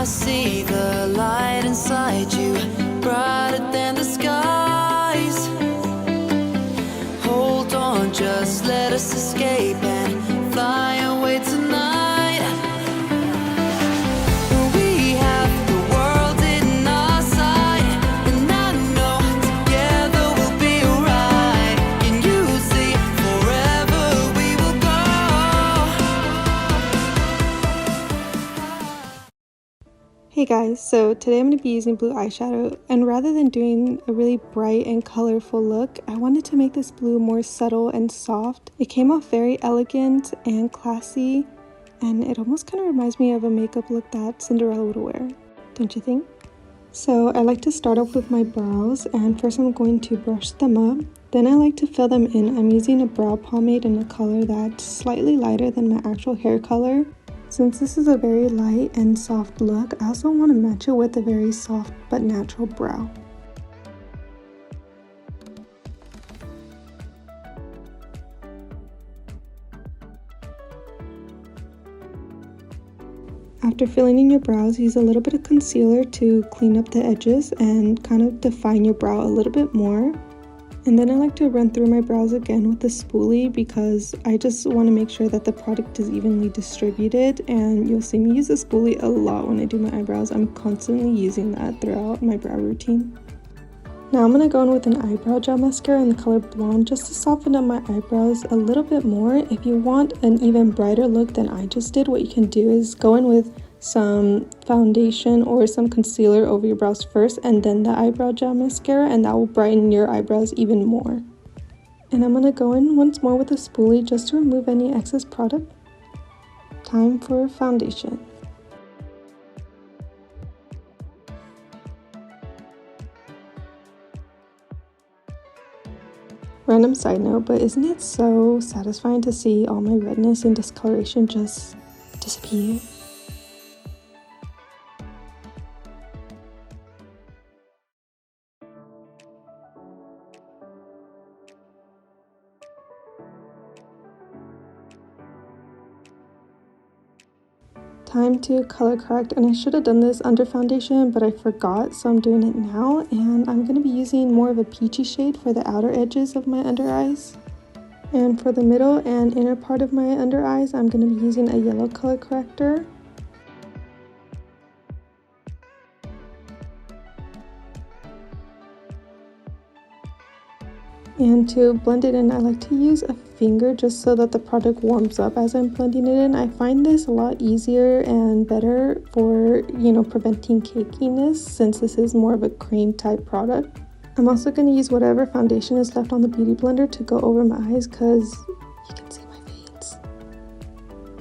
see the light inside you, brighter than the skies. Hold on, just let us escape and fly away tonight. We have the world in our sight, and I know together we'll be alright. Can you see forever we will go? Hey guys, so today I'm going to be using blue eyeshadow, and rather than doing a really bright and colorful look, I wanted to make this blue more subtle and soft. It came off very elegant and classy, and it almost kind of reminds me of a makeup look that Cinderella would wear, don't you think? So I like to start off with my brows, and first I'm going to brush them up. Then I like to fill them in. I'm using a brow pomade in a color that's slightly lighter than my actual hair color. Since this is a very light and soft look, I also want to match it with a very soft but natural brow. After filling in your brows, use a little bit of concealer to clean up the edges and kind of define your brow a little bit more. And then I like to run through my brows again with a spoolie because I just want to make sure that the product is evenly distributed, and you'll see me use a spoolie a lot when I do my eyebrows. I'm constantly using that throughout my brow routine. Now I'm going to go in with an eyebrow gel mascara in the color Blonde just to soften up my eyebrows a little bit more. If you want an even brighter look than I just did, what you can do is go in with some foundation or some concealer over your brows first and then the eyebrow gel mascara, and that will brighten your eyebrows even more. And I'm going to go in once more with a spoolie just to remove any excess product. Time for foundation. Random side note, but isn't it so satisfying to see all my redness and discoloration just disappear? Time to color correct, and I should have done this under foundation, but I forgot, so I'm doing it now. And I'm going to be using more of a peachy shade for the outer edges of my under eyes. And for the middle and inner part of my under eyes, I'm going to be using a yellow color corrector. And to blend it in, I like to use a finger just so that the product warms up as I'm blending it in. I find this a lot easier and better for, preventing cakiness, since this is more of a cream type product. I'm also going to use whatever foundation is left on the Beauty Blender to go over my eyes because you can see my veins.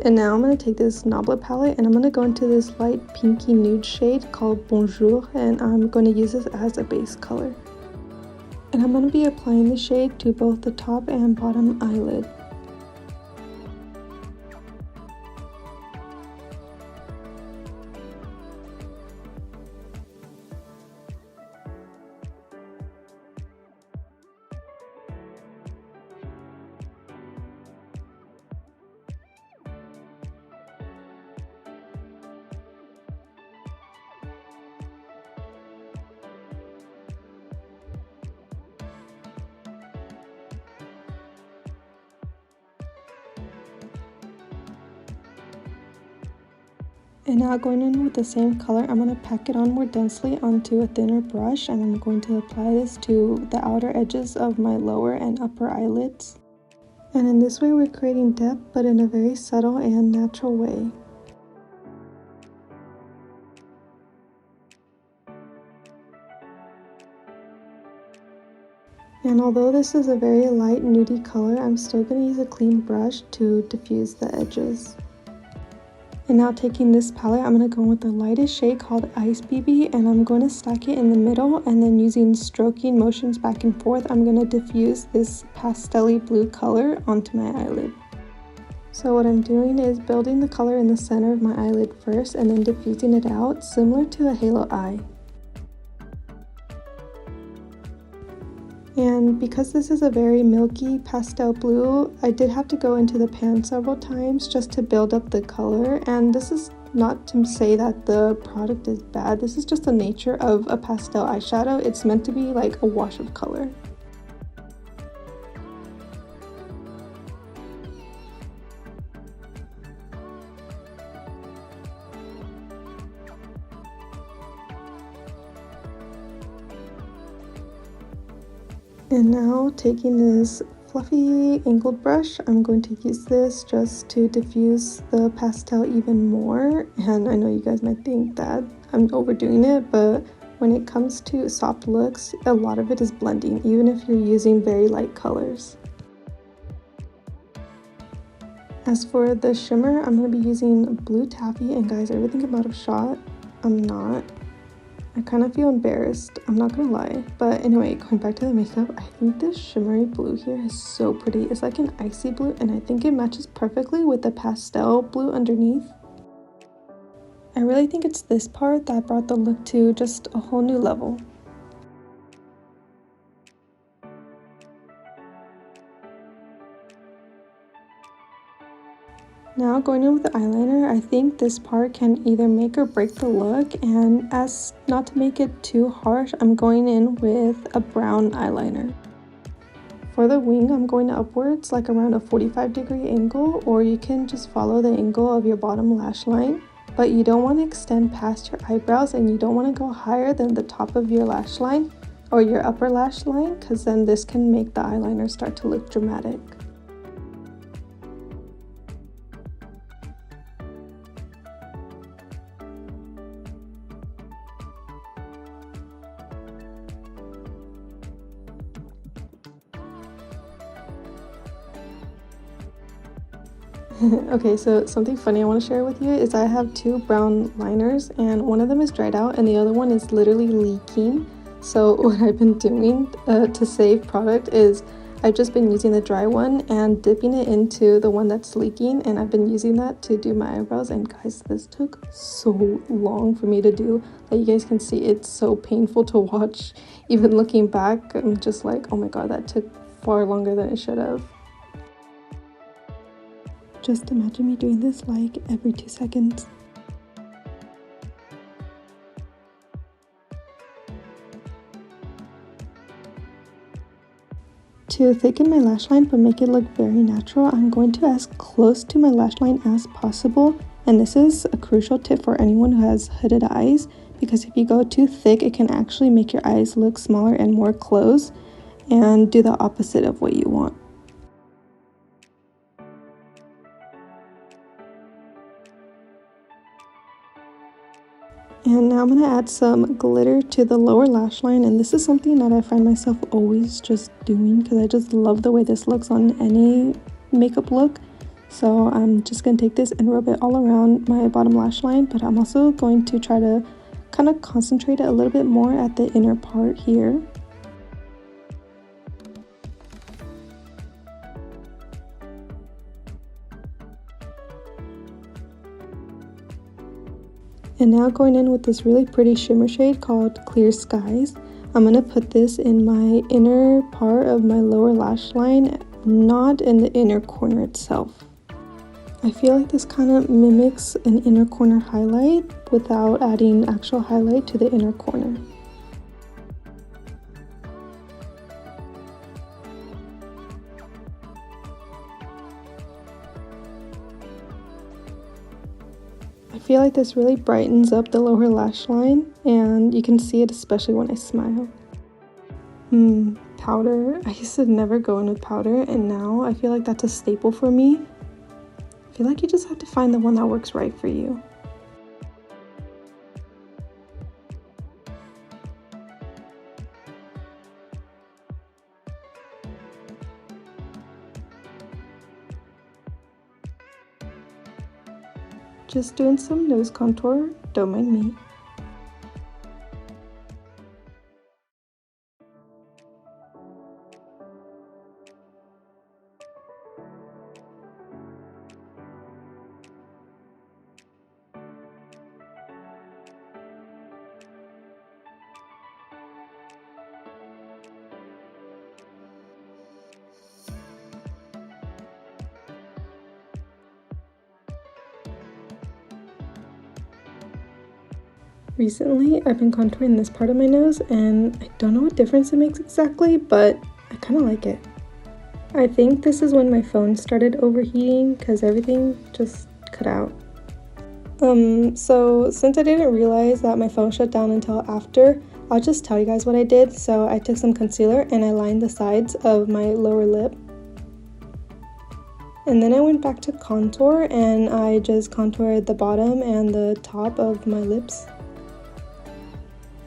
And now I'm going to take this Nabla palette and I'm going to go into this light pinky nude shade called Bonjour, and I'm going to use this as a base color. And I'm going to be applying the shade to both the top and bottom eyelid. And now going in with the same color, I'm going to pack it on more densely onto a thinner brush, and I'm going to apply this to the outer edges of my lower and upper eyelids. And in this way we're creating depth, but in a very subtle and natural way. And although this is a very light nudie color, I'm still going to use a clean brush to diffuse the edges. And now taking this palette, I'm going to go with the lightest shade called Ice BB, and I'm going to stack it in the middle, and then using stroking motions back and forth, I'm going to diffuse this pastel-y blue color onto my eyelid. So what I'm doing is building the color in the center of my eyelid first and then diffusing it out, similar to a halo eye. And because this is a very milky pastel blue, I did have to go into the pan several times just to build up the color, and this is not to say that the product is bad. This is just the nature of a pastel eyeshadow. It's meant to be like a wash of color. And now taking this fluffy angled brush, I'm going to use this just to diffuse the pastel even more. And I know you guys might think that I'm overdoing it, but when it comes to soft looks, a lot of it is blending, even if you're using very light colors. As for the shimmer, I'm going to be using Blue Taffy, and guys, I really think I'm out of shot. I'm not. I kind of feel embarrassed, I'm not gonna lie. But anyway, going back to the makeup, I think this shimmery blue here is so pretty. It's like an icy blue, and I think it matches perfectly with the pastel blue underneath. I really think it's this part that brought the look to just a whole new level. Now going in with the eyeliner, I think this part can either make or break the look, and as not to make it too harsh, I'm going in with a brown eyeliner. For the wing, I'm going upwards like around a 45-degree angle, or you can just follow the angle of your bottom lash line, but you don't want to extend past your eyebrows and you don't want to go higher than the top of your lash line or your upper lash line, because then this can make the eyeliner start to look dramatic. Okay, so something funny I want to share with you is I have two brown liners, and one of them is dried out and the other one is literally leaking. So what I've been doing to save product is I've just been using the dry one and dipping it into the one that's leaking, and I've been using that to do my eyebrows. And guys, this took so long for me to do. Like you guys can see, it's so painful to watch. Even looking back, I'm just like, oh my god, that took far longer than it should have. Just imagine me doing this like every 2 seconds. To thicken my lash line but make it look very natural, I'm going to as close to my lash line as possible. And this is a crucial tip for anyone who has hooded eyes, because if you go too thick, it can actually make your eyes look smaller and more closed and do the opposite of what you want. And now I'm going to add some glitter to the lower lash line, and this is something that I find myself always just doing because I just love the way this looks on any makeup look. So I'm just going to take this and rub it all around my bottom lash line, but I'm also going to try to kind of concentrate it a little bit more at the inner part here. And now going in with this really pretty shimmer shade called Clear Skies. I'm going to put this in my inner part of my lower lash line, not in the inner corner itself. I feel like this kind of mimics an inner corner highlight without adding actual highlight to the inner corner. I feel like this really brightens up the lower lash line, and you can see it especially when I smile. Powder. I used to never go in with powder, and now I feel like that's a staple for me. I feel like you just have to find the one that works right for you. Just doing some nose contour, don't mind me. Recently, I've been contouring this part of my nose, and I don't know what difference it makes exactly, but I kind of like it. I think this is when my phone started overheating because everything just cut out. So since I didn't realize that my phone shut down until after, I'll just tell you guys what I did. So I took some concealer and I lined the sides of my lower lip. And then I went back to contour and I just contoured the bottom and the top of my lips.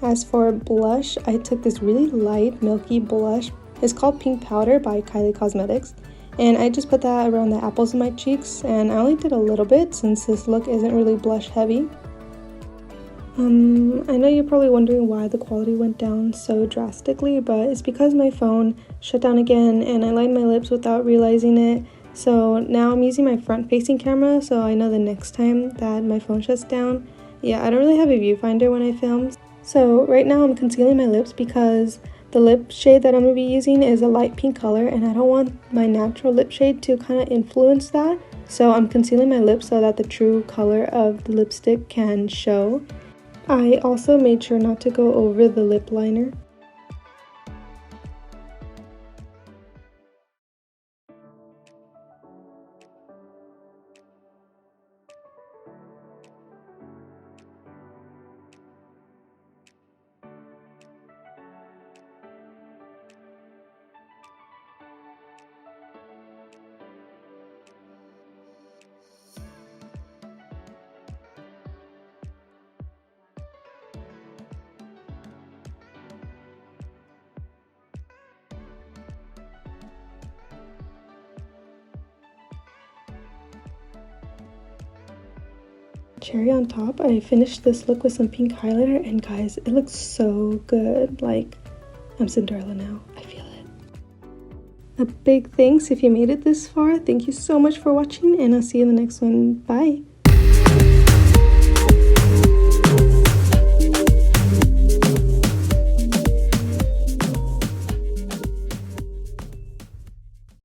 As for blush, I took this really light milky blush. It's called Pink Powder by Kylie Cosmetics. And I just put that around the apples of my cheeks, and I only did a little bit since this look isn't really blush heavy. I know you're probably wondering why the quality went down so drastically, but it's because my phone shut down again and I lined my lips without realizing it. So now I'm using my front-facing camera, so I know the next time that my phone shuts down. Yeah, I don't really have a viewfinder when I film. So right now I'm concealing my lips because the lip shade that I'm going to be using is a light pink color, and I don't want my natural lip shade to kind of influence that. So I'm concealing my lips so that the true color of the lipstick can show. I also made sure not to go over the lip liner. Cherry on top, I finished this look with some pink highlighter, and guys, it looks so good. Like, I'm Cinderella now. I feel it. A big thanks if you made it this far. Thank you so much for watching, and I'll see you in the next one. Bye!